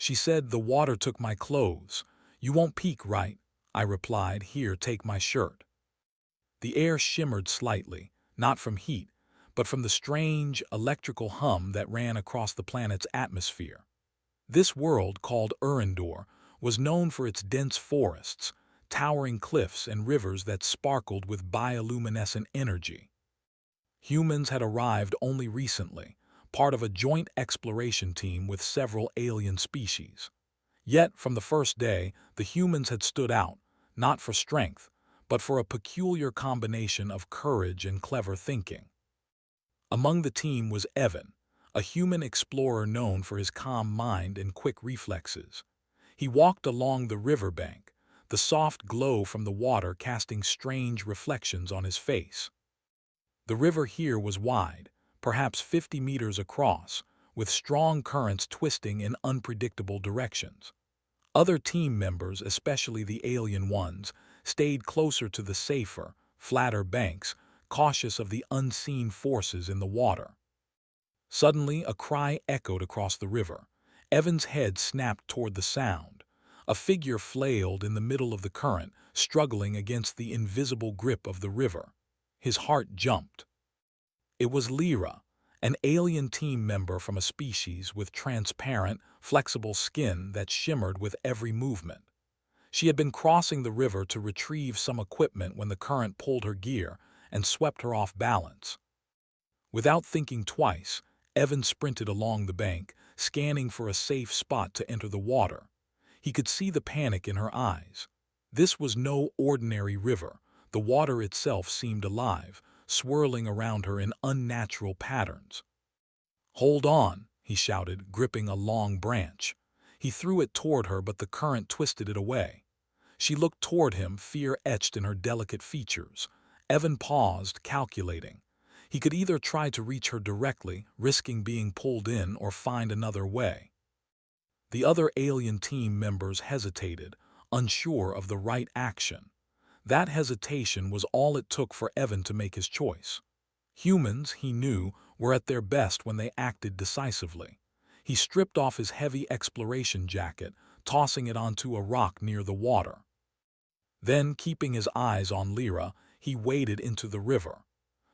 She said, "The water took my clothes. You won't peek, right?" I replied, "Here, take my shirt." The air shimmered slightly, not from heat, but from the strange electrical hum that ran across the planet's atmosphere. This world, called Urindor, was known for its dense forests, towering cliffs, and rivers that sparkled with bioluminescent energy. Humans had arrived only recently, part of a joint exploration team with several alien species. Yet, from the first day, the humans had stood out, not for strength, but for a peculiar combination of courage and clever thinking. Among the team was Evan, a human explorer known for his calm mind and quick reflexes. He walked along the riverbank, the soft glow from the water casting strange reflections on his face. The river here was wide, perhaps 50 meters across, with strong currents twisting in unpredictable directions. Other team members, especially the alien ones, stayed closer to the safer, flatter banks, cautious of the unseen forces in the water. Suddenly, a cry echoed across the river. Evan's head snapped toward the sound. A figure flailed in the middle of the current, struggling against the invisible grip of the river. His heart jumped. It was Lyra, an alien team member from a species with transparent, flexible skin that shimmered with every movement. She had been crossing the river to retrieve some equipment when the current pulled her gear and swept her off balance. Without thinking twice, Evan sprinted along the bank, scanning for a safe spot to enter the water. He could see the panic in her eyes. This was no ordinary river. The water itself seemed alive, swirling around her in unnatural patterns. "Hold on," he shouted, gripping a long branch. He threw it toward her, but the current twisted it away. She looked toward him, fear etched in her delicate features. Evan paused, calculating. He could either try to reach her directly, risking being pulled in, or find another way. The other alien team members hesitated, unsure of the right action. That hesitation was all it took for Evan to make his choice. Humans, he knew, were at their best when they acted decisively. He stripped off his heavy exploration jacket, tossing it onto a rock near the water. Then, keeping his eyes on Lyra, he waded into the river.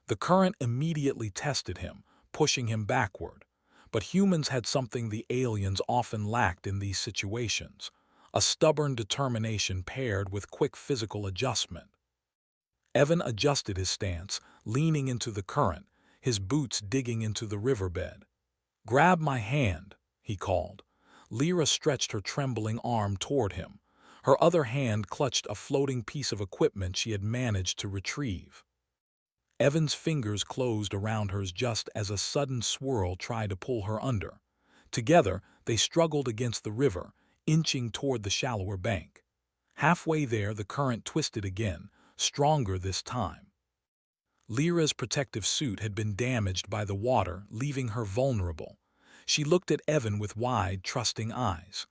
The current immediately tested him, pushing him backward. But humans had something the aliens often lacked in these situations: a stubborn determination paired with quick physical adjustment. Evan adjusted his stance, leaning into the current, his boots digging into the riverbed. "Grab my hand," he called. Lyra stretched her trembling arm toward him. Her other hand clutched a floating piece of equipment she had managed to retrieve. Evan's fingers closed around hers just as a sudden swirl tried to pull her under. Together, they struggled against the river, inching toward the shallower bank. Halfway there, the current twisted again, stronger this time. Lyra's protective suit had been damaged by the water, leaving her vulnerable. She looked at Evan with wide, trusting eyes.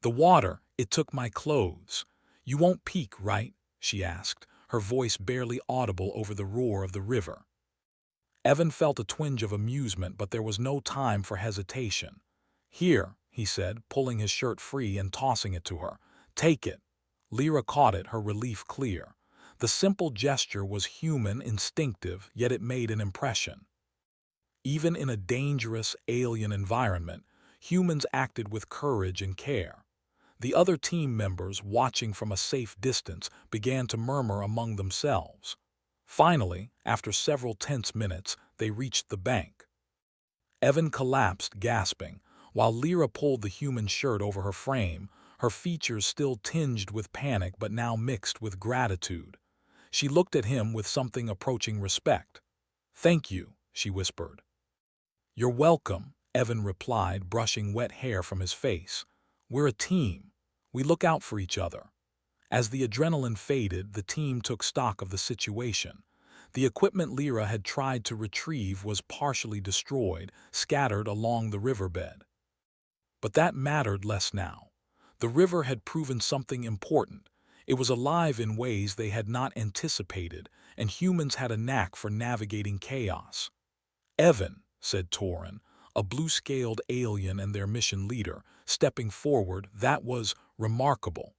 "The water, it took my clothes. You won't peek, right?" she asked, her voice barely audible over the roar of the river. Evan felt a twinge of amusement, but there was no time for hesitation. "Here," he said, pulling his shirt free and tossing it to her. "Take it." Lyra caught it, her relief clear. The simple gesture was human, instinctive, yet it made an impression. Even in a dangerous, alien environment, humans acted with courage and care. The other team members, watching from a safe distance, began to murmur among themselves. Finally, after several tense minutes, they reached the bank. Evan collapsed, gasping, while Lyra pulled the human shirt over her frame, her features still tinged with panic but now mixed with gratitude. She looked at him with something approaching respect. "Thank you," she whispered. "You're welcome," Evan replied, brushing wet hair from his face. "We're a team. We look out for each other." As the adrenaline faded, the team took stock of the situation. The equipment Lyra had tried to retrieve was partially destroyed, scattered along the riverbed. But that mattered less now. The river had proven something important. It was alive in ways they had not anticipated, and humans had a knack for navigating chaos. "Evan," said Torin, a blue-scaled alien and their mission leader, stepping forward. That was remarkable.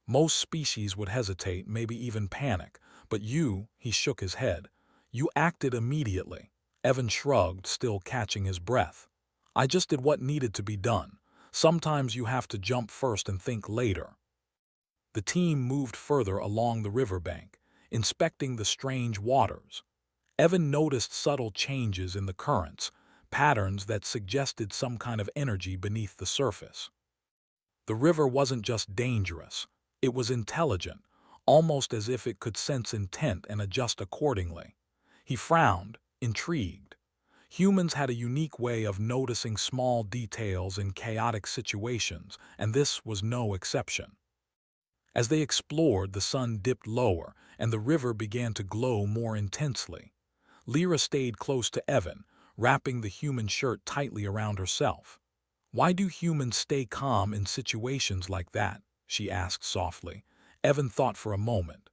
Most species would hesitate, maybe even panic, but you, he shook his head. You acted immediately. Evan shrugged, still catching his breath. I just did what needed to be done. Sometimes you have to jump first and think later. The team moved further along the riverbank, inspecting the strange waters. Evan noticed subtle changes in the currents, patterns that suggested some kind of energy beneath the surface. The river wasn't just dangerous, it was intelligent, almost as if it could sense intent and adjust accordingly. He frowned, intrigued. Humans had a unique way of noticing small details in chaotic situations, and this was no exception. As they explored, the sun dipped lower, and the river began to glow more intensely. Lyra stayed close to Evan, wrapping the human shirt tightly around herself. "Why do humans stay calm in situations like that?" she asked softly. Evan thought for a moment.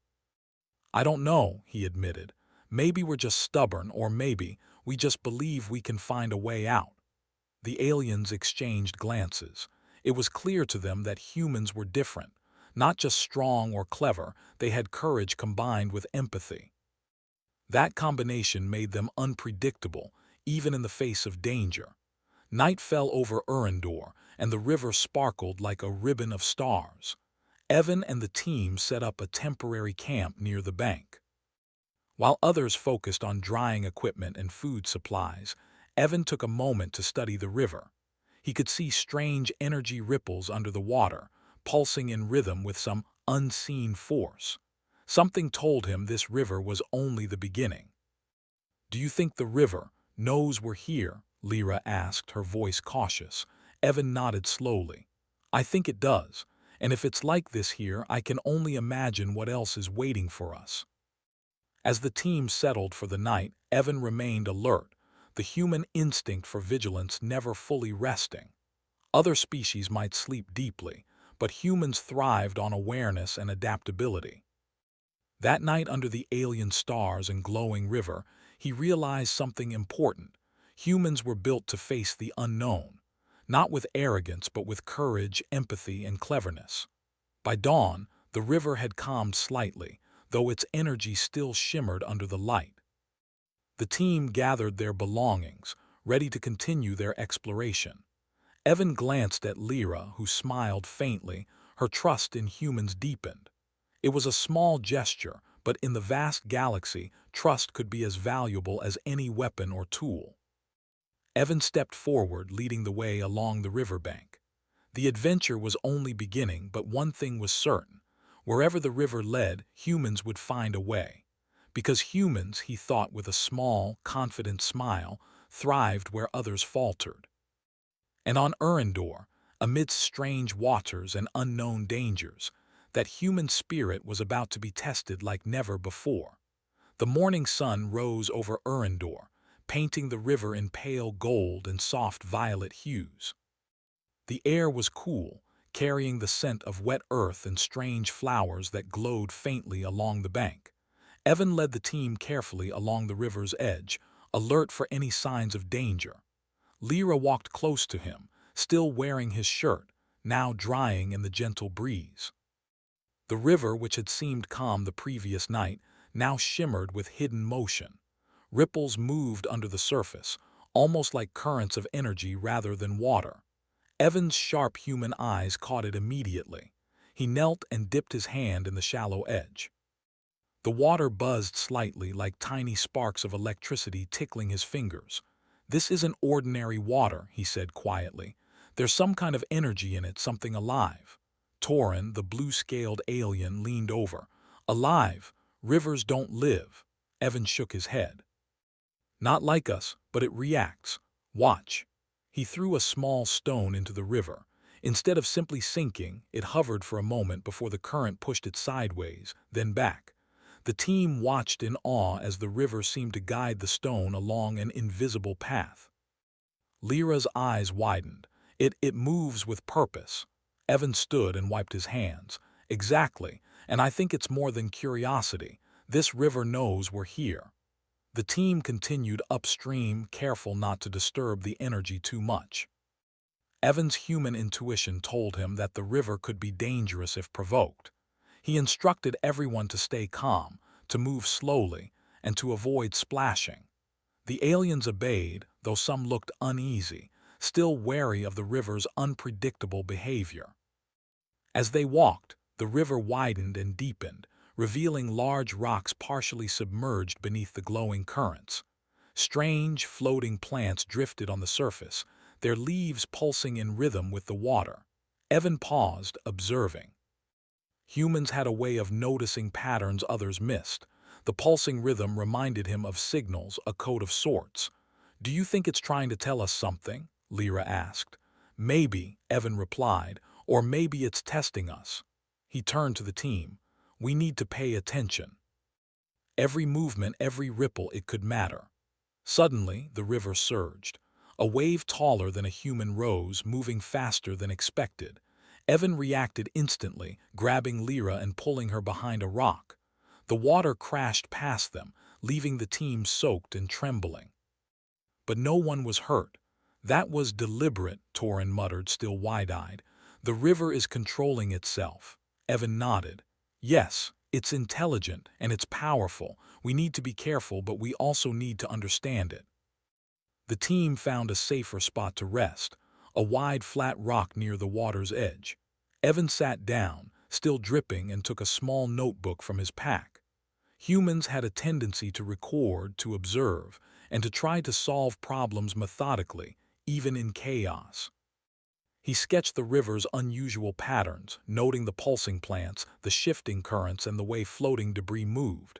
"I don't know," he admitted. "Maybe we're just stubborn, or maybe we just believe we can find a way out." The aliens exchanged glances. It was clear to them that humans were different. Not just strong or clever, they had courage combined with empathy. That combination made them unpredictable, even in the face of danger. Night fell over Urindor, and the river sparkled like a ribbon of stars. Evan and the team set up a temporary camp near the bank. While others focused on drying equipment and food supplies, Evan took a moment to study the river. He could see strange energy ripples under the water, pulsing in rhythm with some unseen force. Something told him this river was only the beginning. "Do you think the river knows we're here?" Lyra asked, her voice cautious. Evan nodded slowly. "I think it does, and if it's like this here, I can only imagine what else is waiting for us." As the team settled for the night, Evan remained alert, the human instinct for vigilance never fully resting. Other species might sleep deeply, but humans thrived on awareness and adaptability. That night under the alien stars and glowing river, he realized something important. Humans were built to face the unknown, not with arrogance but with courage, empathy, and cleverness. By dawn, the river had calmed slightly, though its energy still shimmered under the light. The team gathered their belongings, ready to continue their exploration. Evan glanced at Lyra, who smiled faintly. Her trust in humans deepened. It was a small gesture, but in the vast galaxy, trust could be as valuable as any weapon or tool. Evan stepped forward, leading the way along the riverbank. The adventure was only beginning, but one thing was certain. Wherever the river led, humans would find a way. Because humans, he thought with a small, confident smile, thrived where others faltered. And on Urindor, amidst strange waters and unknown dangers, that human spirit was about to be tested like never before. The morning sun rose over Urindor, painting the river in pale gold and soft violet hues. The air was cool, carrying the scent of wet earth and strange flowers that glowed faintly along the bank. Evan led the team carefully along the river's edge, alert for any signs of danger. Lyra walked close to him, still wearing his shirt, now drying in the gentle breeze. The river, which had seemed calm the previous night, now shimmered with hidden motion. Ripples moved under the surface, almost like currents of energy rather than water. Evan's sharp human eyes caught it immediately. He knelt and dipped his hand in the shallow edge. The water buzzed slightly, like tiny sparks of electricity tickling his fingers. "This isn't ordinary water," he said quietly. "There's some kind of energy in it, something alive." Torin, the blue-scaled alien, leaned over. "Alive? Rivers don't live." Evan shook his head. "Not like us, but it reacts. Watch." He threw a small stone into the river. Instead of simply sinking, it hovered for a moment before the current pushed it sideways, then back. The team watched in awe as the river seemed to guide the stone along an invisible path. Lyra's eyes widened. It moves with purpose." Evan stood and wiped his hands. "Exactly, and I think it's more than curiosity. This river knows we're here." The team continued upstream, careful not to disturb the energy too much. Evan's human intuition told him that the river could be dangerous if provoked. He instructed everyone to stay calm, to move slowly, and to avoid splashing. The aliens obeyed, though some looked uneasy, still wary of the river's unpredictable behavior. As they walked, the river widened and deepened, revealing large rocks partially submerged beneath the glowing currents. Strange, floating plants drifted on the surface, their leaves pulsing in rhythm with the water. Evan paused, observing. Humans had a way of noticing patterns others missed. The pulsing rhythm reminded him of signals, a code of sorts. "Do you think it's trying to tell us something?" Lyra asked. "Maybe," Evan replied, "or maybe it's testing us." He turned to the team. "We need to pay attention. Every movement, every ripple, it could matter." Suddenly, the river surged. A wave taller than a human rose, moving faster than expected. Evan reacted instantly, grabbing Lyra and pulling her behind a rock. The water crashed past them, leaving the team soaked and trembling. But no one was hurt. "That was deliberate," Torin muttered, still wide-eyed. "The river is controlling itself." Evan nodded. "Yes, it's intelligent and it's powerful. We need to be careful, but we also need to understand it." The team found a safer spot to rest, a wide, flat rock near the water's edge. Evan sat down, still dripping, and took a small notebook from his pack. Humans had a tendency to record, to observe, and to try to solve problems methodically, even in chaos. He sketched the river's unusual patterns, noting the pulsing plants, the shifting currents, and the way floating debris moved.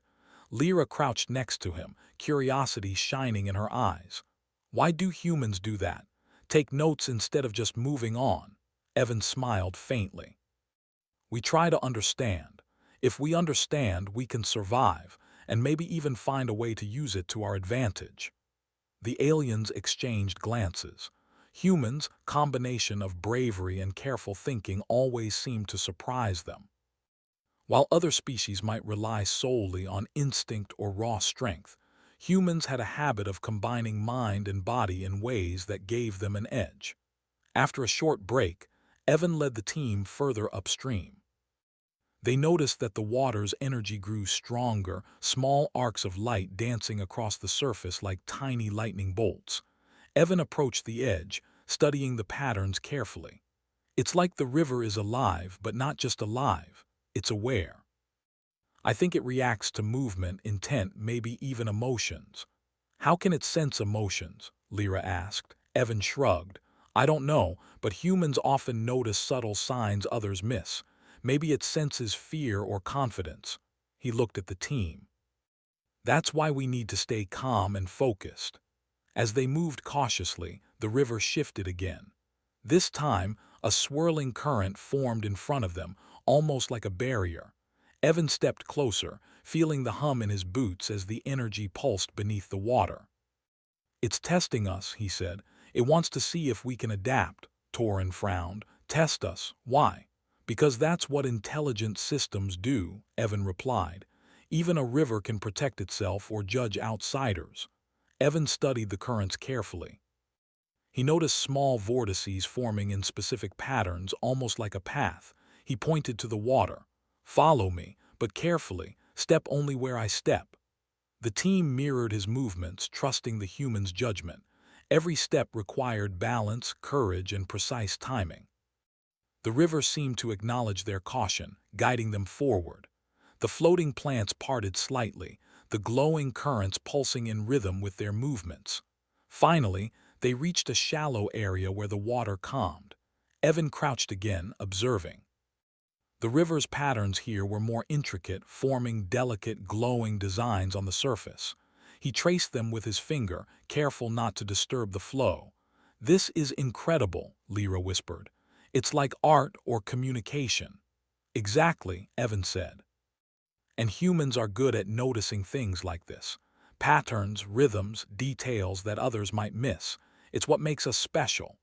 Lyra crouched next to him, curiosity shining in her eyes. "Why do humans do that? Take notes instead of just moving on?" Evan smiled faintly. "We try to understand. If we understand, we can survive, and maybe even find a way to use it to our advantage." The aliens exchanged glances. Humans' combination of bravery and careful thinking always seemed to surprise them. While other species might rely solely on instinct or raw strength, humans had a habit of combining mind and body in ways that gave them an edge. After a short break, Evan led the team further upstream. They noticed that the water's energy grew stronger, small arcs of light dancing across the surface like tiny lightning bolts. Evan approached the edge, studying the patterns carefully. "It's like the river is alive, but not just alive. It's aware. I think it reacts to movement, intent, maybe even emotions." "How can it sense emotions?" Lyra asked. Evan shrugged. "I don't know, but humans often notice subtle signs others miss. Maybe it senses fear or confidence." He looked at the team. "That's why we need to stay calm and focused." As they moved cautiously, the river shifted again. This time, a swirling current formed in front of them, almost like a barrier. Evan stepped closer, feeling the hum in his boots as the energy pulsed beneath the water. "It's testing us," he said. "It wants to see if we can adapt." Torin frowned. "Test us? Why?" "Because that's what intelligent systems do," Evan replied. "Even a river can protect itself or judge outsiders." Evan studied the currents carefully. He noticed small vortices forming in specific patterns, almost like a path. He pointed to the water. "Follow me, but carefully. Step only where I step." The team mirrored his movements, trusting the human's judgment. Every step required balance, courage, and precise timing. The river seemed to acknowledge their caution, guiding them forward. The floating plants parted slightly, the glowing currents pulsing in rhythm with their movements. Finally, they reached a shallow area where the water calmed. Evan crouched again, observing. The river's patterns here were more intricate, forming delicate, glowing designs on the surface. He traced them with his finger, careful not to disturb the flow. "This is incredible," Lyra whispered. "It's like art or communication." "Exactly," Evan said. "And humans are good at noticing things like this. Patterns, rhythms, details that others might miss. It's what makes us special."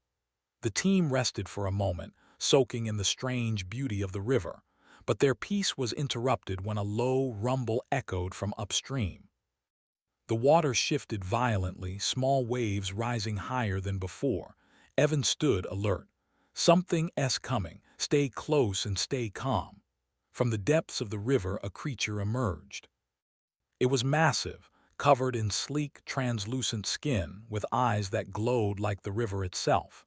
The team rested for a moment, soaking in the strange beauty of the river, but their peace was interrupted when a low rumble echoed from upstream. The water shifted violently, small waves rising higher than before. Evan stood alert. Something's coming. Stay close and stay calm. From the depths of the river a creature emerged. It was massive, covered in sleek, translucent skin, with eyes that glowed like the river itself.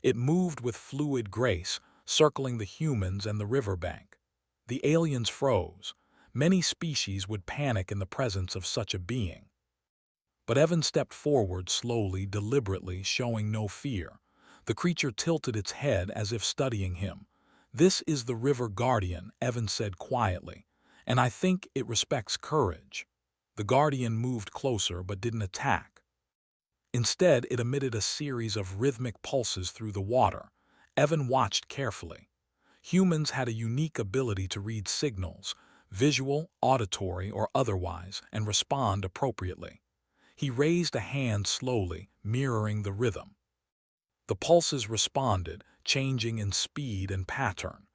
It moved with fluid grace, circling the humans and the riverbank. The aliens froze. Many species would panic in the presence of such a being. But Evan stepped forward slowly, deliberately, showing no fear. The creature tilted its head as if studying him. "This is the River Guardian," Evan said quietly, "and I think it respects courage." The Guardian moved closer but didn't attack. Instead, it emitted a series of rhythmic pulses through the water. Evan watched carefully. Humans had a unique ability to read signals, visual, auditory, or otherwise, and respond appropriately. He raised a hand slowly, mirroring the rhythm. The pulses responded, changing in speed and pattern.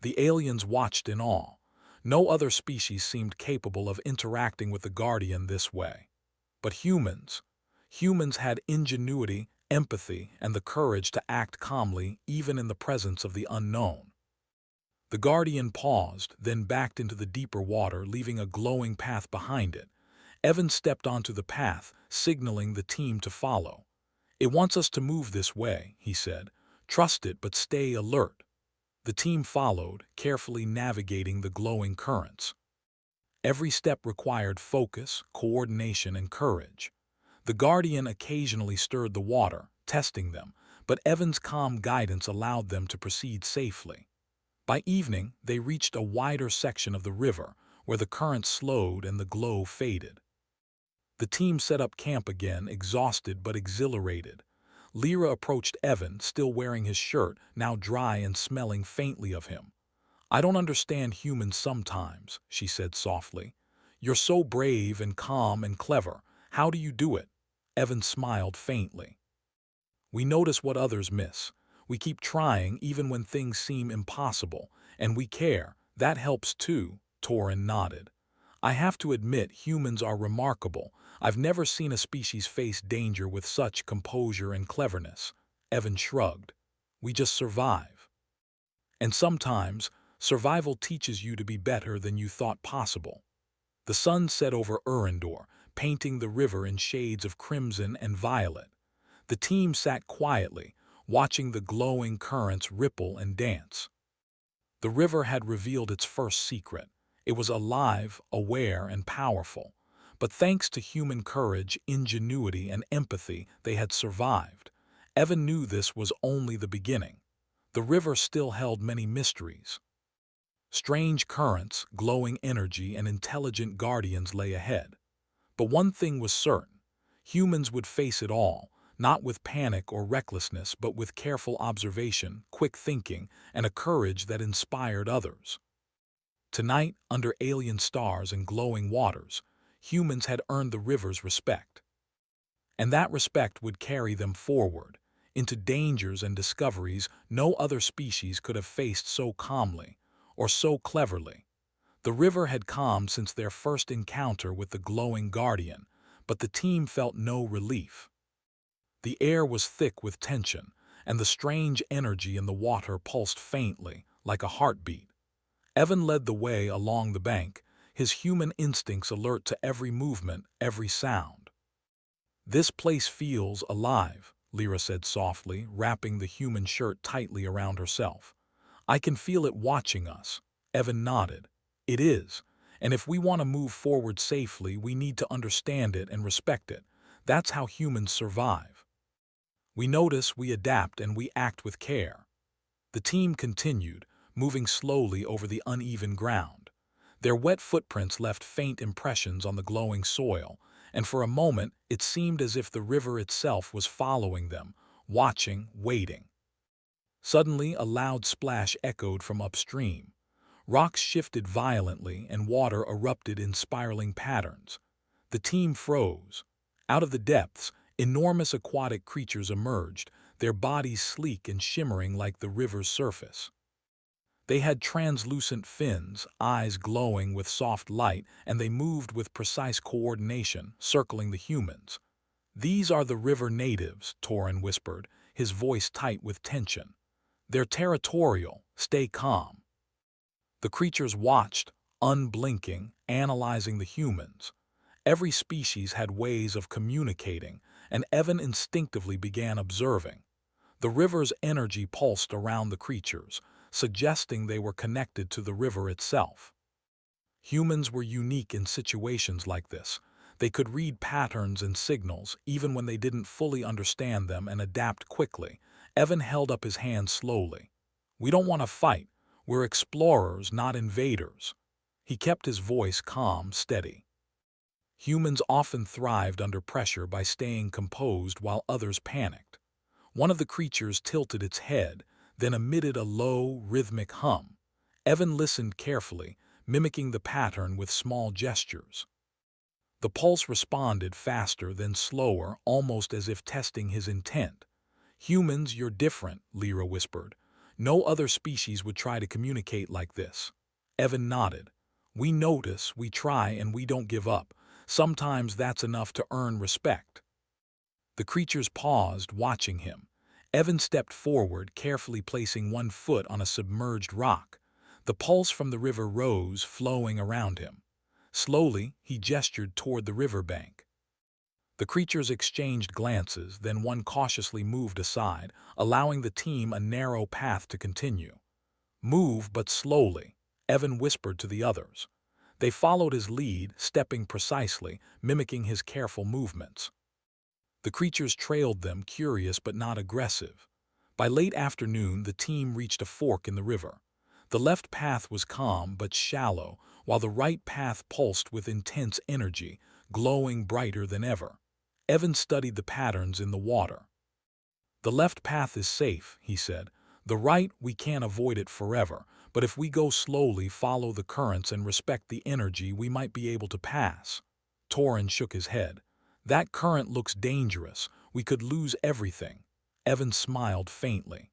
The aliens watched in awe. No other species seemed capable of interacting with the Guardian this way. But humans had ingenuity, empathy, and the courage to act calmly even in the presence of the unknown. The Guardian paused, then backed into the deeper water, leaving a glowing path behind it. Evan stepped onto the path, signaling the team to follow. "It wants us to move this way," he said. "Trust it, but stay alert." The team followed, carefully navigating the glowing currents. Every step required focus, coordination, and courage. The Guardian occasionally stirred the water, testing them, but Evan's calm guidance allowed them to proceed safely. By evening, they reached a wider section of the river, where the current slowed and the glow faded. The team set up camp again, exhausted but exhilarated. Lyra approached Evan, still wearing his shirt, now dry and smelling faintly of him. "I don't understand humans sometimes," she said softly. "You're so brave and calm and clever. How do you do it?" Evan smiled faintly. "We notice what others miss. We keep trying even when things seem impossible, and we care. That helps too," Torin nodded. "I have to admit, humans are remarkable. I've never seen a species face danger with such composure and cleverness." Evan shrugged. "We just survive. And sometimes, survival teaches you to be better than you thought possible." The sun set over Urindor, painting the river in shades of crimson and violet. The team sat quietly, watching the glowing currents ripple and dance. The river had revealed its first secret. It was alive, aware, and powerful. But thanks to human courage, ingenuity, and empathy, they had survived. Evan knew this was only the beginning. The river still held many mysteries. Strange currents, glowing energy, and intelligent guardians lay ahead. But one thing was certain: humans would face it all, not with panic or recklessness, but with careful observation, quick thinking, and a courage that inspired others. Tonight, under alien stars and glowing waters, humans had earned the river's respect. And that respect would carry them forward, into dangers and discoveries no other species could have faced so calmly, or so cleverly. The river had calmed since their first encounter with the glowing Guardian, but the team felt no relief. The air was thick with tension, and the strange energy in the water pulsed faintly, like a heartbeat. Evan led the way along the bank, his human instincts alert to every movement, every sound. "This place feels alive," Lyra said softly, wrapping the human shirt tightly around herself. "I can feel it watching us." Evan nodded. "It is, and if we want to move forward safely, we need to understand it and respect it. That's how humans survive. We notice, we adapt, and we act with care." The team continued, moving slowly over the uneven ground. Their wet footprints left faint impressions on the glowing soil, and for a moment it seemed as if the river itself was following them, watching, waiting. Suddenly a loud splash echoed from upstream. Rocks shifted violently and water erupted in spiraling patterns. The team froze. Out of the depths, enormous aquatic creatures emerged, their bodies sleek and shimmering like the river's surface. They had translucent fins, eyes glowing with soft light, and they moved with precise coordination, circling the humans. "These are the river natives," Torin whispered, his voice tight with tension. "They're territorial. Stay calm." The creatures watched, unblinking, analyzing the humans. Every species had ways of communicating, and Evan instinctively began observing. The river's energy pulsed around the creatures, suggesting they were connected to the river itself. Humans were unique in situations like this. They could read patterns and signals, even when they didn't fully understand them, and adapt quickly. Evan held up his hand slowly. "We don't want to fight. We're explorers, not invaders." He kept his voice calm, steady. Humans often thrived under pressure by staying composed while others panicked. One of the creatures tilted its head, then emitted a low, rhythmic hum. Evan listened carefully, mimicking the pattern with small gestures. The pulse responded faster then slower, almost as if testing his intent. "Humans, you're different," Lyra whispered. "No other species would try to communicate like this." Evan nodded. "We notice, we try, and we don't give up. Sometimes that's enough to earn respect." The creatures paused, watching him. Evan stepped forward, carefully placing one foot on a submerged rock. The pulse from the river rose, flowing around him. Slowly, he gestured toward the riverbank. The creatures exchanged glances, then one cautiously moved aside, allowing the team a narrow path to continue. "Move, but slowly," Evan whispered to the others. They followed his lead, stepping precisely, mimicking his careful movements. The creatures trailed them, curious but not aggressive. By late afternoon, the team reached a fork in the river. The left path was calm but shallow, while the right path pulsed with intense energy, glowing brighter than ever. Evan studied the patterns in the water. "The left path is safe," he said. "The right, we can't avoid it forever, but if we go slowly, follow the currents, and respect the energy, we might be able to pass." Torin shook his head. "That current looks dangerous. We could lose everything." Evan smiled faintly.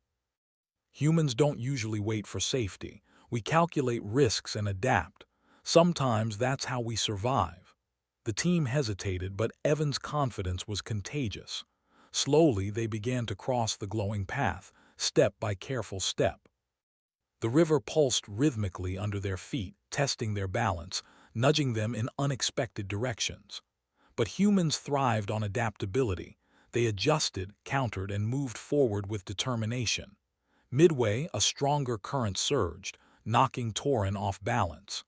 "Humans don't usually wait for safety. We calculate risks and adapt. Sometimes that's how we survive." The team hesitated, but Evan's confidence was contagious. Slowly, they began to cross the glowing path, step by careful step. The river pulsed rhythmically under their feet, testing their balance, nudging them in unexpected directions. But humans thrived on adaptability. They adjusted, countered, and moved forward with determination. Midway, a stronger current surged, knocking Torin off balance.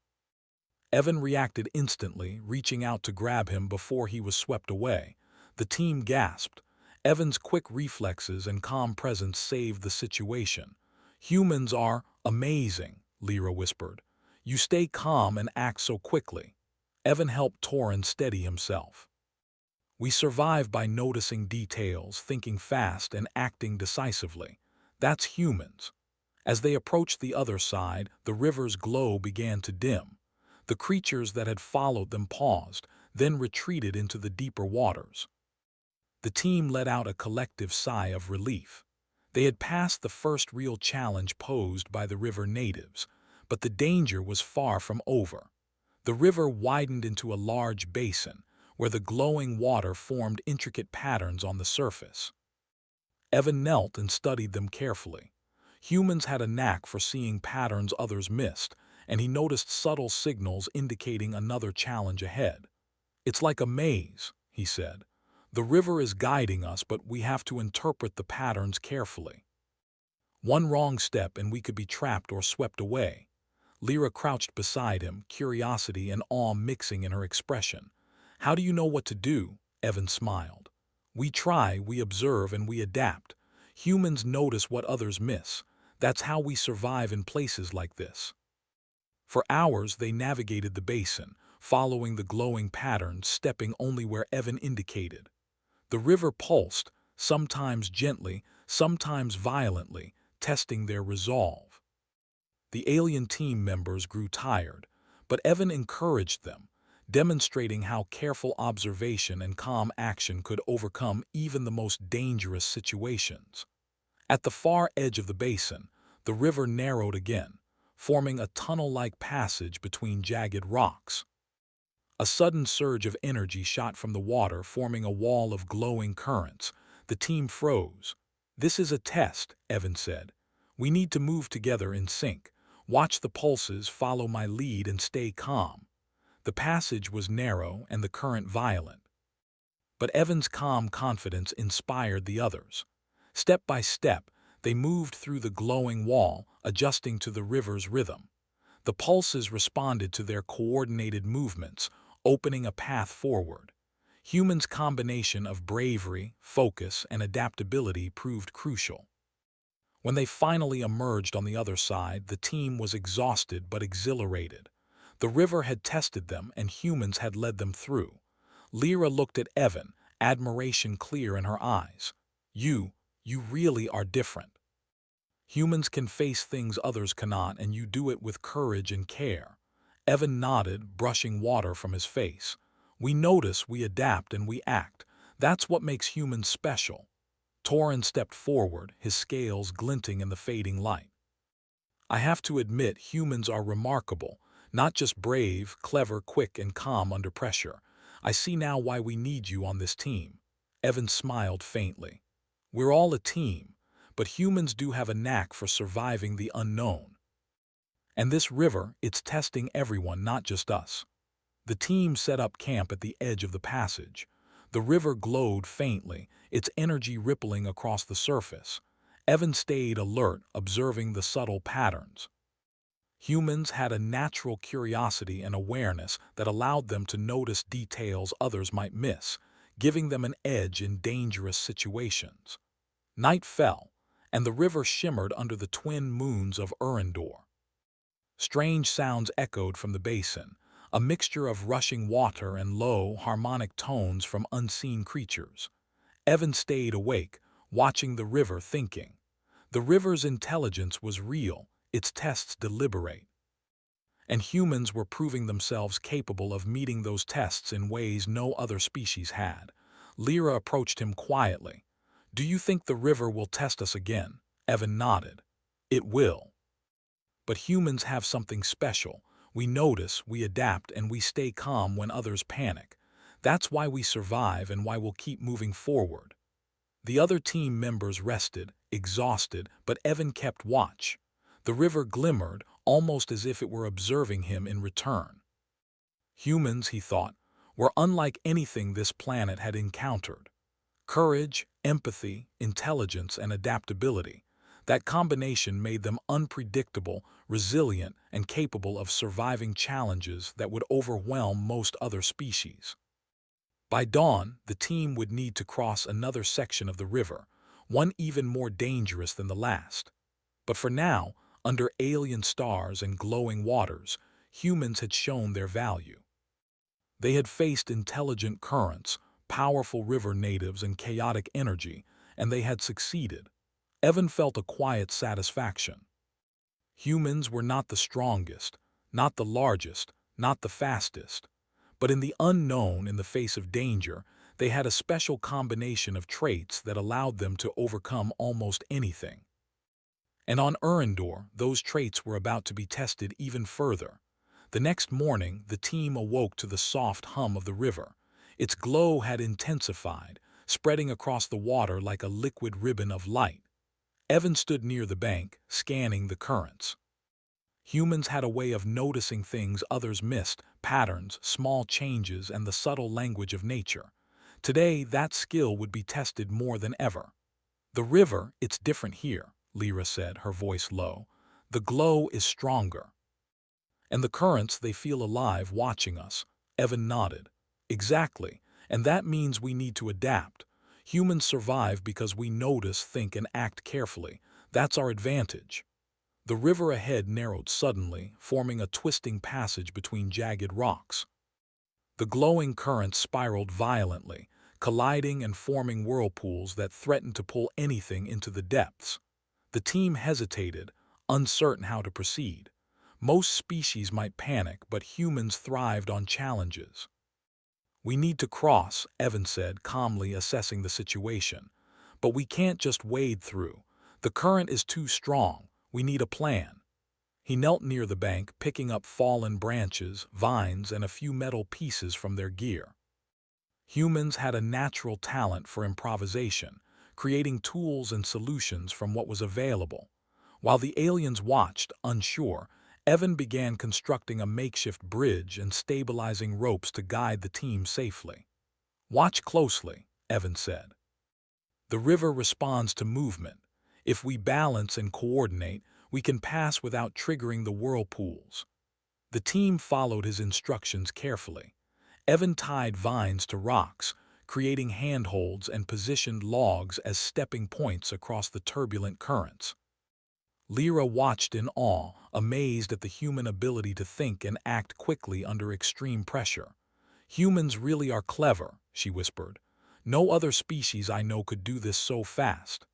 Evan reacted instantly, reaching out to grab him before he was swept away. The team gasped. Evan's quick reflexes and calm presence saved the situation. "Humans are amazing," Lyra whispered. "You stay calm and act so quickly." Evan helped Torin steady himself. "We survive by noticing details, thinking fast, and acting decisively. That's humans." As they approached the other side, the river's glow began to dim. The creatures that had followed them paused, then retreated into the deeper waters. The team let out a collective sigh of relief. They had passed the first real challenge posed by the river natives, but the danger was far from over. The river widened into a large basin, where the glowing water formed intricate patterns on the surface. Evan knelt and studied them carefully. Humans had a knack for seeing patterns others missed, and he noticed subtle signals indicating another challenge ahead. "It's like a maze," he said. "The river is guiding us, but we have to interpret the patterns carefully. One wrong step and we could be trapped or swept away." Lyra crouched beside him, curiosity and awe mixing in her expression. "How do you know what to do?" Evan smiled. "We try, we observe, and we adapt. Humans notice what others miss. That's how we survive in places like this." For hours they navigated the basin, following the glowing patterns, stepping only where Evan indicated. The river pulsed, sometimes gently, sometimes violently, testing their resolve. The alien team members grew tired, but Evan encouraged them, demonstrating how careful observation and calm action could overcome even the most dangerous situations. At the far edge of the basin, the river narrowed again. forming a tunnel-like passage between jagged rocks. A sudden surge of energy shot from the water, forming a wall of glowing currents. The team froze. "This is a test," Evan said. "We need to move together in sync. Watch the pulses, follow my lead, and stay calm." The passage was narrow and the current violent. But Evan's calm confidence inspired the others. Step by step, they moved through the glowing wall, adjusting to the river's rhythm. The pulses responded to their coordinated movements, opening a path forward. Humans' combination of bravery, focus, and adaptability proved crucial. When they finally emerged on the other side, the team was exhausted but exhilarated. The river had tested them, and humans had led them through. Lyra looked at Evan, admiration clear in her eyes. You really are different. Humans can face things others cannot, and you do it with courage and care." Evan nodded, brushing water from his face. "We notice, we adapt, and we act. That's what makes humans special." Torin stepped forward, his scales glinting in the fading light. "I have to admit, humans are remarkable. Not just brave, clever, quick, and calm under pressure. I see now why we need you on this team." Evan smiled faintly. "We're all a team, but humans do have a knack for surviving the unknown. And this river, it's testing everyone, not just us." The team set up camp at the edge of the passage. The river glowed faintly, its energy rippling across the surface. Evan stayed alert, observing the subtle patterns. Humans had a natural curiosity and awareness that allowed them to notice details others might miss, giving them an edge in dangerous situations. Night fell, and the river shimmered under the twin moons of Urindor. Strange sounds echoed from the basin, a mixture of rushing water and low, harmonic tones from unseen creatures. Evan stayed awake, watching the river, thinking. The river's intelligence was real, its tests deliberate. And humans were proving themselves capable of meeting those tests in ways no other species had. Lyra approached him quietly. "Do you think the river will test us again?" Evan nodded. "It will. But humans have something special. We notice, we adapt, and we stay calm when others panic. That's why we survive and why we'll keep moving forward." The other team members rested, exhausted, but Evan kept watch. The river glimmered, almost as if it were observing him in return. Humans, he thought, were unlike anything this planet had encountered. Courage, empathy, intelligence, and adaptability. That combination made them unpredictable, resilient, and capable of surviving challenges that would overwhelm most other species. By dawn, the team would need to cross another section of the river, one even more dangerous than the last. But for now, under alien stars and glowing waters, humans had shown their value. They had faced intelligent currents, powerful river natives, and chaotic energy, and they had succeeded. Evan felt a quiet satisfaction. Humans were not the strongest, not the largest, not the fastest. But in the unknown, in the face of danger, they had a special combination of traits that allowed them to overcome almost anything. And on Urindor, those traits were about to be tested even further. The next morning, the team awoke to the soft hum of the river. Its glow had intensified, spreading across the water like a liquid ribbon of light. Evan stood near the bank, scanning the currents. Humans had a way of noticing things others missed, patterns, small changes, and the subtle language of nature. Today, that skill would be tested more than ever. "The river, it's different here," Lyra said, her voice low. "The glow is stronger. And the currents, they feel alive watching us." Evan nodded. "Exactly, and that means we need to adapt. Humans survive because we notice, think, and act carefully. That's our advantage." The river ahead narrowed suddenly, forming a twisting passage between jagged rocks. The glowing currents spiraled violently, colliding and forming whirlpools that threatened to pull anything into the depths. The team hesitated, uncertain how to proceed. Most species might panic, but humans thrived on challenges. "We need to cross," Evan said, calmly assessing the situation. "But we can't just wade through. The current is too strong. We need a plan." He knelt near the bank, picking up fallen branches, vines, and a few metal pieces from their gear. Humans had a natural talent for improvisation, creating tools and solutions from what was available. While the aliens watched, unsure, Evan began constructing a makeshift bridge and stabilizing ropes to guide the team safely. "Watch closely," Evan said. "The river responds to movement. If we balance and coordinate, we can pass without triggering the whirlpools." The team followed his instructions carefully. Evan tied vines to rocks, creating handholds, and positioned logs as stepping points across the turbulent currents. Lyra watched in awe, amazed at the human ability to think and act quickly under extreme pressure. "Humans really are clever," she whispered. "No other species I know could do this so fast."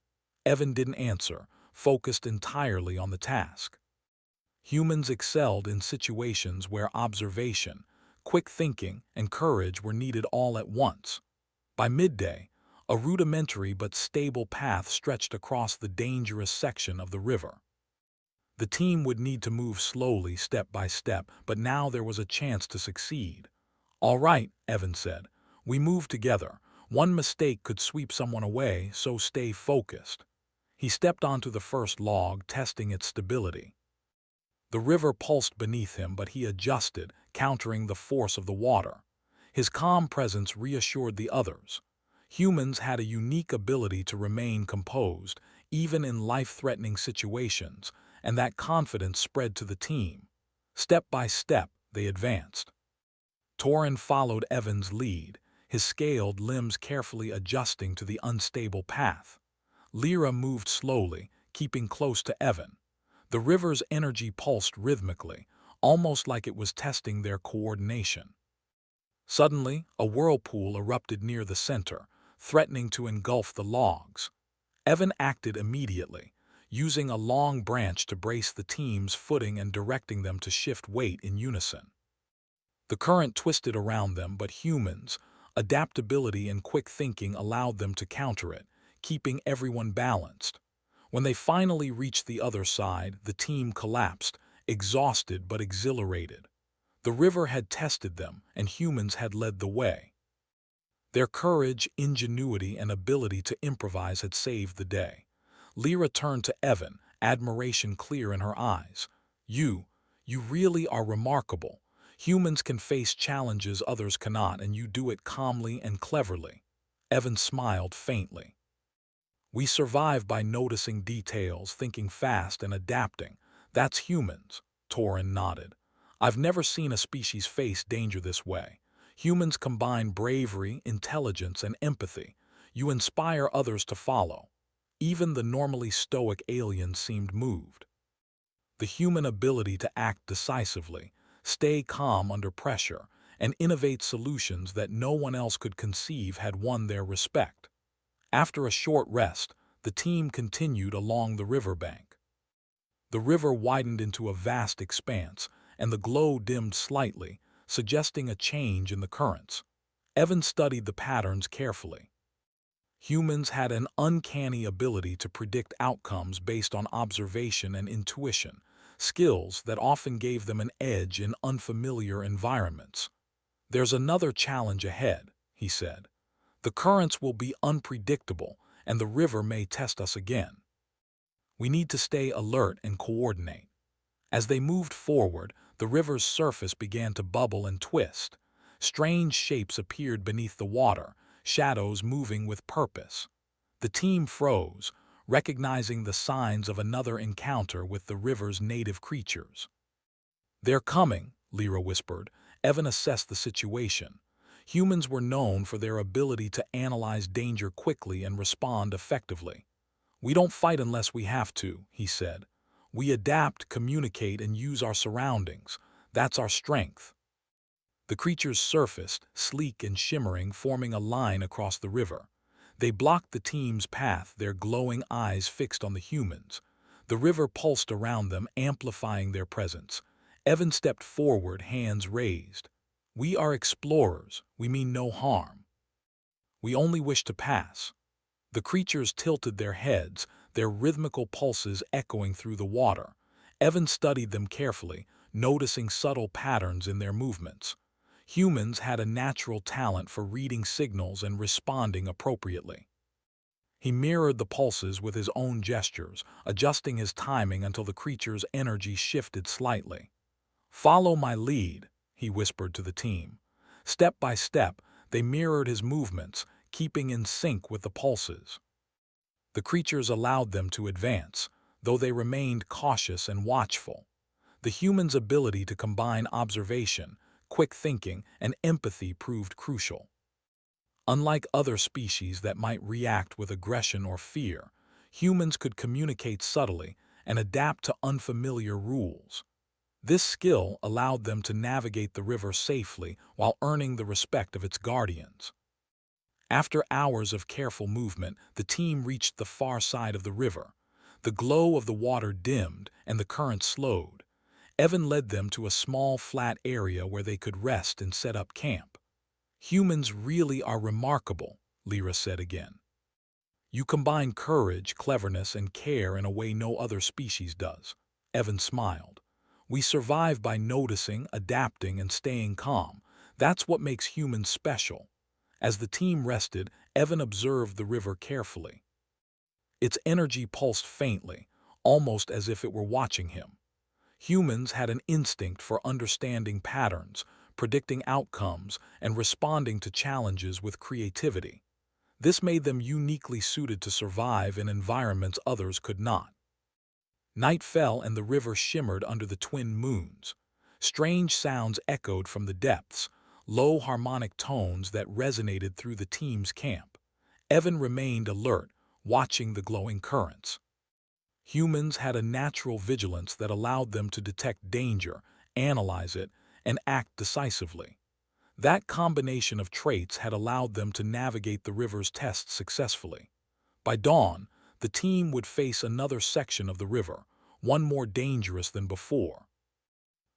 Evan didn't answer, focused entirely on the task. Humans excelled in situations where observation, quick thinking, and courage were needed all at once. By midday, a rudimentary but stable path stretched across the dangerous section of the river. The team would need to move slowly, step by step, but now there was a chance to succeed. "All right," Evan said. "We move together. One mistake could sweep someone away, so stay focused." He stepped onto the first log, testing its stability. The river pulsed beneath him, but he adjusted, countering the force of the water. His calm presence reassured the others. Humans had a unique ability to remain composed, even in life-threatening situations, and that confidence spread to the team. Step by step, they advanced. Torin followed Evan's lead, his scaled limbs carefully adjusting to the unstable path. Lyra moved slowly, keeping close to Evan. The river's energy pulsed rhythmically, almost like it was testing their coordination. Suddenly, a whirlpool erupted near the center, threatening to engulf the logs. Evan acted immediately, using a long branch to brace the team's footing and directing them to shift weight in unison. The current twisted around them, but humans' adaptability and quick thinking allowed them to counter it, keeping everyone balanced. When they finally reached the other side, the team collapsed, exhausted but exhilarated. The river had tested them, and humans had led the way. Their courage, ingenuity, and ability to improvise had saved the day. Lyra turned to Evan, admiration clear in her eyes. You really are remarkable. Humans can face challenges others cannot, and you do it calmly and cleverly." Evan smiled faintly. "We survive by noticing details, thinking fast, and adapting. That's humans," Torin nodded. "I've never seen a species face danger this way. Humans combine bravery, intelligence, and empathy. You inspire others to follow." Even the normally stoic aliens seemed moved. The human ability to act decisively, stay calm under pressure, and innovate solutions that no one else could conceive had won their respect. After a short rest, the team continued along the riverbank. The river widened into a vast expanse, and the glow dimmed slightly, suggesting a change in the currents. Evan studied the patterns carefully. Humans had an uncanny ability to predict outcomes based on observation and intuition, skills that often gave them an edge in unfamiliar environments. "There's another challenge ahead," he said. "The currents will be unpredictable, and the river may test us again. We need to stay alert and coordinate." As they moved forward, the river's surface began to bubble and twist. Strange shapes appeared beneath the water, shadows moving with purpose. The team froze, recognizing the signs of another encounter with the river's native creatures. "They're coming," Lyra whispered. Evan assessed the situation. Humans were known for their ability to analyze danger quickly and respond effectively. "We don't fight unless we have to," he said. "We adapt, communicate, and use our surroundings. That's our strength." The creatures surfaced, sleek and shimmering, forming a line across the river. They blocked the team's path, their glowing eyes fixed on the humans. The river pulsed around them, amplifying their presence. Evan stepped forward, hands raised. "We are explorers. We mean no harm. We only wish to pass." The creatures tilted their heads, their rhythmical pulses echoing through the water. Evan studied them carefully, noticing subtle patterns in their movements. Humans had a natural talent for reading signals and responding appropriately. He mirrored the pulses with his own gestures, adjusting his timing until the creature's energy shifted slightly. "Follow my lead," he whispered to the team. Step by step, they mirrored his movements, keeping in sync with the pulses. The creatures allowed them to advance, though they remained cautious and watchful. The human's ability to combine observation, quick thinking, and empathy proved crucial. Unlike other species that might react with aggression or fear, humans could communicate subtly and adapt to unfamiliar rules. This skill allowed them to navigate the river safely while earning the respect of its guardians. After hours of careful movement, the team reached the far side of the river. The glow of the water dimmed and the current slowed. Evan led them to a small, flat area where they could rest and set up camp. "Humans really are remarkable," Lyra said again. "You combine courage, cleverness, and care in a way no other species does." Evan smiled. "We survive by noticing, adapting, and staying calm. That's what makes humans special." As the team rested, Evan observed the river carefully. Its energy pulsed faintly, almost as if it were watching him. Humans had an instinct for understanding patterns, predicting outcomes, and responding to challenges with creativity. This made them uniquely suited to survive in environments others could not. Night fell and the river shimmered under the twin moons. Strange sounds echoed from the depths, low harmonic tones that resonated through the team's camp. Evan remained alert, watching the glowing currents. Humans had a natural vigilance that allowed them to detect danger, analyze it, and act decisively. That combination of traits had allowed them to navigate the river's tests successfully. By dawn, the team would face another section of the river, one more dangerous than before.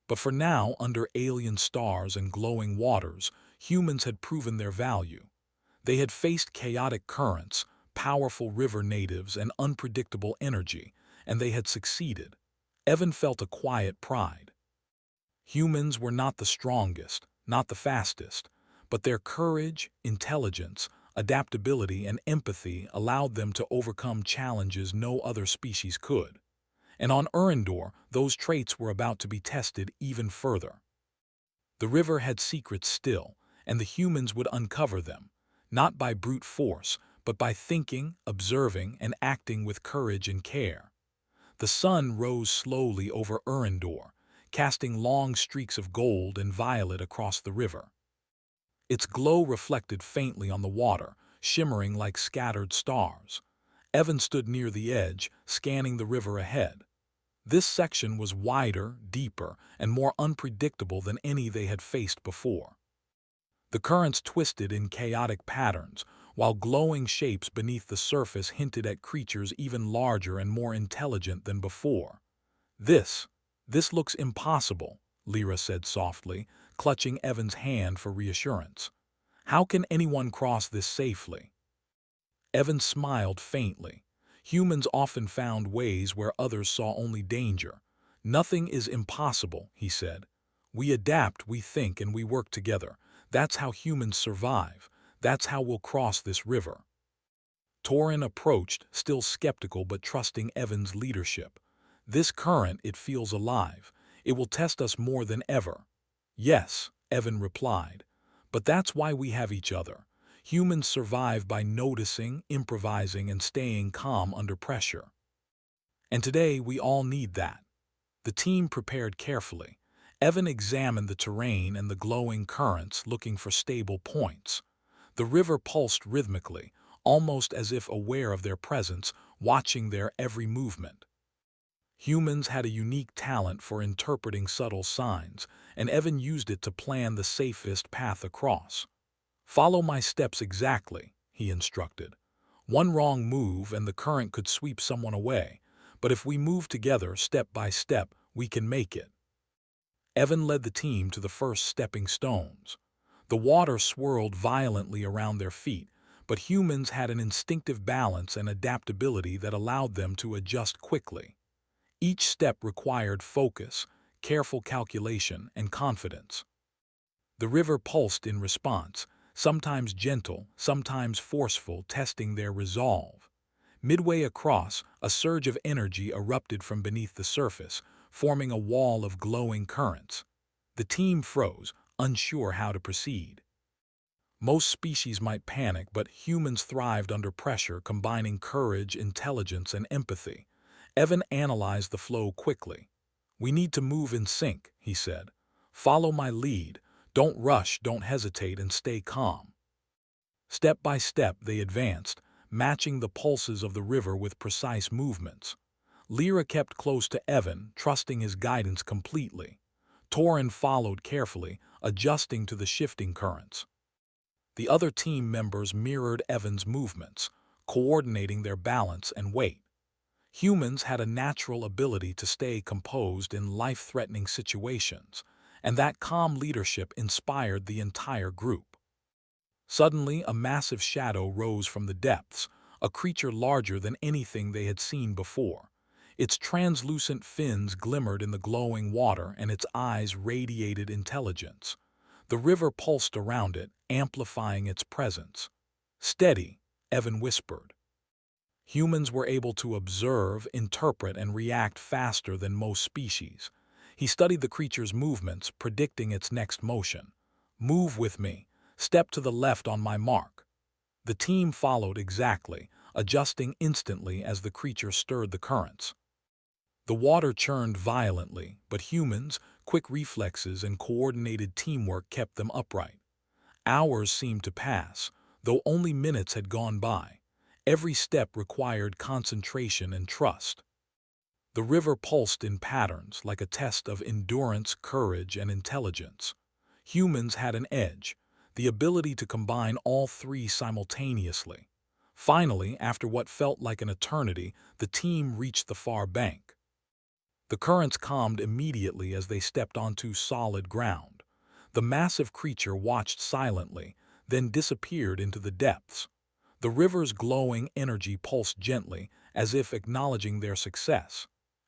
But for now, under alien stars and glowing waters, humans had proven their value. They had faced chaotic currents, powerful river natives, and unpredictable energy, and they had succeeded. Evan felt a quiet pride. Humans were not the strongest, not the fastest, but their courage, intelligence, adaptability, and empathy allowed them to overcome challenges no other species could. And on Urindor, those traits were about to be tested even further. The river had secrets still, and the humans would uncover them, not by brute force, but by thinking, observing, and acting with courage and care. The sun rose slowly over Urindor, casting long streaks of gold and violet across the river. Its glow reflected faintly on the water, shimmering like scattered stars. Evan stood near the edge, scanning the river ahead. This section was wider, deeper, and more unpredictable than any they had faced before. The currents twisted in chaotic patterns, while glowing shapes beneath the surface hinted at creatures even larger and more intelligent than before. This looks impossible," Lyra said softly, clutching Evan's hand for reassurance. "How can anyone cross this safely?" Evan smiled faintly. Humans often found ways where others saw only danger. "Nothing is impossible," he said. "We adapt, we think, and we work together. That's how humans survive. That's how we'll cross this river." Torin approached, still skeptical but trusting Evan's leadership. "This current, it feels alive. It will test us more than ever." "Yes," Evan replied. "But that's why we have each other. Humans survive by noticing, improvising, and staying calm under pressure. And today we all need that." The team prepared carefully. Evan examined the terrain and the glowing currents, looking for stable points. The river pulsed rhythmically, almost as if aware of their presence, watching their every movement. Humans had a unique talent for interpreting subtle signs, and Evan used it to plan the safest path across. "Follow my steps exactly," he instructed. "One wrong move and the current could sweep someone away, but if we move together step by step, we can make it." Evan led the team to the first stepping stones. The water swirled violently around their feet, but humans had an instinctive balance and adaptability that allowed them to adjust quickly. Each step required focus, careful calculation, and confidence. The river pulsed in response, sometimes gentle, sometimes forceful, testing their resolve. Midway across, a surge of energy erupted from beneath the surface, forming a wall of glowing currents. The team froze, unsure how to proceed. Most species might panic, but humans thrived under pressure, combining courage, intelligence, and empathy. Evan analyzed the flow quickly. "We need to move in sync," he said. "Follow my lead. Don't rush, don't hesitate, and stay calm." Step by step they advanced, matching the pulses of the river with precise movements. Lyra kept close to Evan, trusting his guidance completely. Torin followed carefully, adjusting to the shifting currents. The other team members mirrored Evan's movements, coordinating their balance and weight. Humans had a natural ability to stay composed in life-threatening situations, and that calm leadership inspired the entire group. Suddenly, a massive shadow rose from the depths, a creature larger than anything they had seen before. Its translucent fins glimmered in the glowing water, and its eyes radiated intelligence. The river pulsed around it, amplifying its presence. "Steady," Evan whispered. Humans were able to observe, interpret, and react faster than most species. He studied the creature's movements, predicting its next motion. "Move with me. Step to the left on my mark." The team followed exactly, adjusting instantly as the creature stirred the currents. The water churned violently, but humans, quick reflexes, and coordinated teamwork kept them upright. Hours seemed to pass, though only minutes had gone by. Every step required concentration and trust. The river pulsed in patterns, like a test of endurance, courage, and intelligence. Humans had an edge, the ability to combine all three simultaneously. Finally, after what felt like an eternity, the team reached the far bank. The currents calmed immediately as they stepped onto solid ground. The massive creature watched silently, then disappeared into the depths. The river's glowing energy pulsed gently, as if acknowledging their success.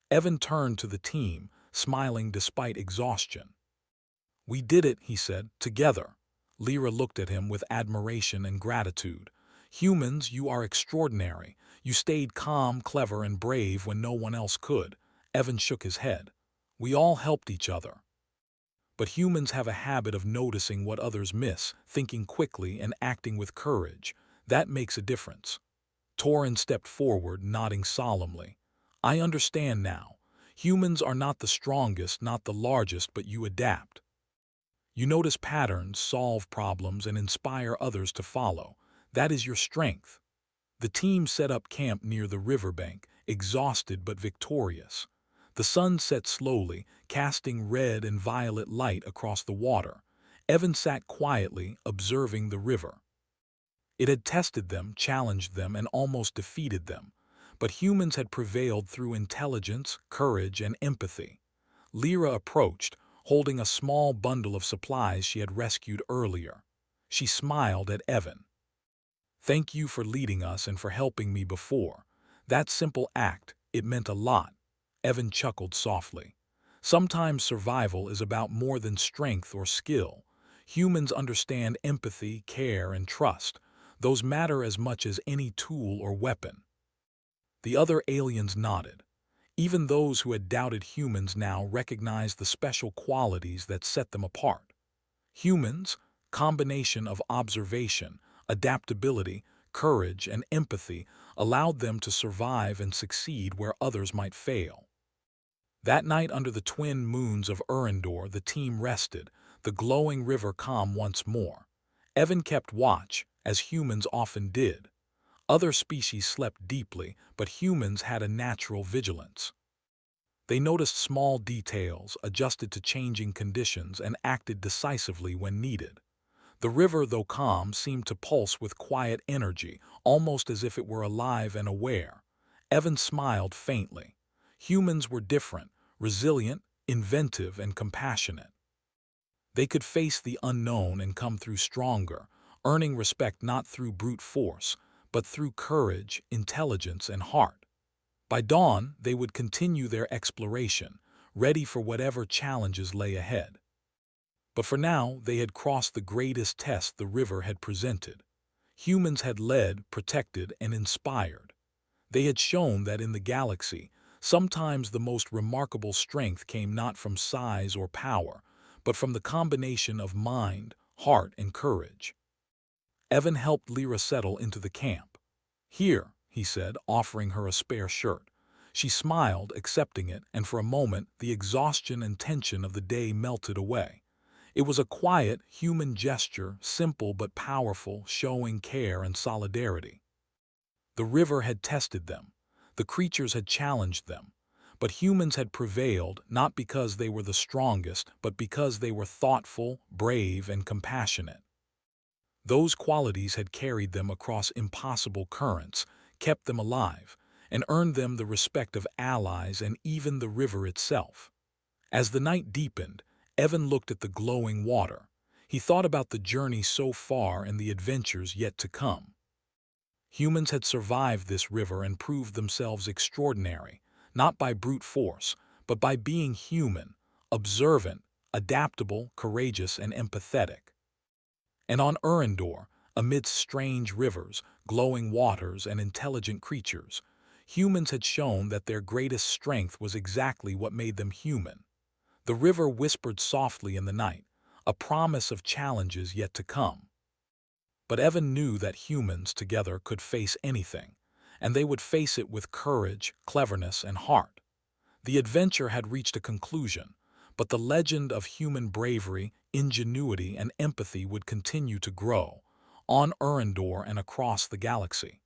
Evan turned to the team, smiling despite exhaustion. "We did it," he said, "together." Lyra looked at him with admiration and gratitude. "Humans, you are extraordinary. You stayed calm, clever, and brave when no one else could." Evan shook his head. "We all helped each other." But humans have a habit of noticing what others miss, thinking quickly and acting with courage. That makes a difference. Torin stepped forward, nodding solemnly. "I understand now. Humans are not the strongest, not the largest, but you adapt. You notice patterns, solve problems, and inspire others to follow. That is your strength." The team set up camp near the riverbank, exhausted but victorious. The sun set slowly, casting red and violet light across the water. Evan sat quietly, observing the river. It had tested them, challenged them, and almost defeated them. But humans had prevailed through intelligence, courage, and empathy. Lyra approached, holding a small bundle of supplies she had rescued earlier. She smiled at Evan. "Thank you for leading us and for helping me before. That simple act, it meant a lot." Evan chuckled softly. "Sometimes survival is about more than strength or skill. Humans understand empathy, care, and trust. Those matter as much as any tool or weapon." The other aliens nodded. Even those who had doubted humans now recognized the special qualities that set them apart. Humans, combination of observation, adaptability, courage, and empathy, allowed them to survive and succeed where others might fail. That night under the twin moons of Urindor, the team rested, the glowing river calm once more. Evan kept watch, as humans often did. Other species slept deeply, but humans had a natural vigilance. They noticed small details, adjusted to changing conditions, and acted decisively when needed. The river, though calm, seemed to pulse with quiet energy, almost as if it were alive and aware. Evan smiled faintly. Humans were different, resilient, inventive, and compassionate. They could face the unknown and come through stronger, earning respect not through brute force, but through courage, intelligence, and heart. By dawn, they would continue their exploration, ready for whatever challenges lay ahead. But for now, they had crossed the greatest test the river had presented. Humans had led, protected, and inspired. They had shown that in the galaxy, sometimes the most remarkable strength came not from size or power, but from the combination of mind, heart, and courage. Evan helped Lyra settle into the camp. "Here," he said, offering her a spare shirt. She smiled, accepting it, and for a moment the exhaustion and tension of the day melted away. It was a quiet, human gesture, simple but powerful, showing care and solidarity. The river had tested them. The creatures had challenged them. But humans had prevailed not because they were the strongest, but because they were thoughtful, brave, and compassionate. Those qualities had carried them across impossible currents, kept them alive, and earned them the respect of allies and even the river itself. As the night deepened, Evan looked at the glowing water. He thought about the journey so far and the adventures yet to come. Humans had survived this river and proved themselves extraordinary, not by brute force, but by being human, observant, adaptable, courageous, and empathetic. And on Urandor, amidst strange rivers, glowing waters, and intelligent creatures, humans had shown that their greatest strength was exactly what made them human. The river whispered softly in the night, a promise of challenges yet to come. But Evan knew that humans together could face anything, and they would face it with courage, cleverness, and heart. The adventure had reached a conclusion, but the legend of human bravery, ingenuity, and empathy would continue to grow, on Urandor and across the galaxy.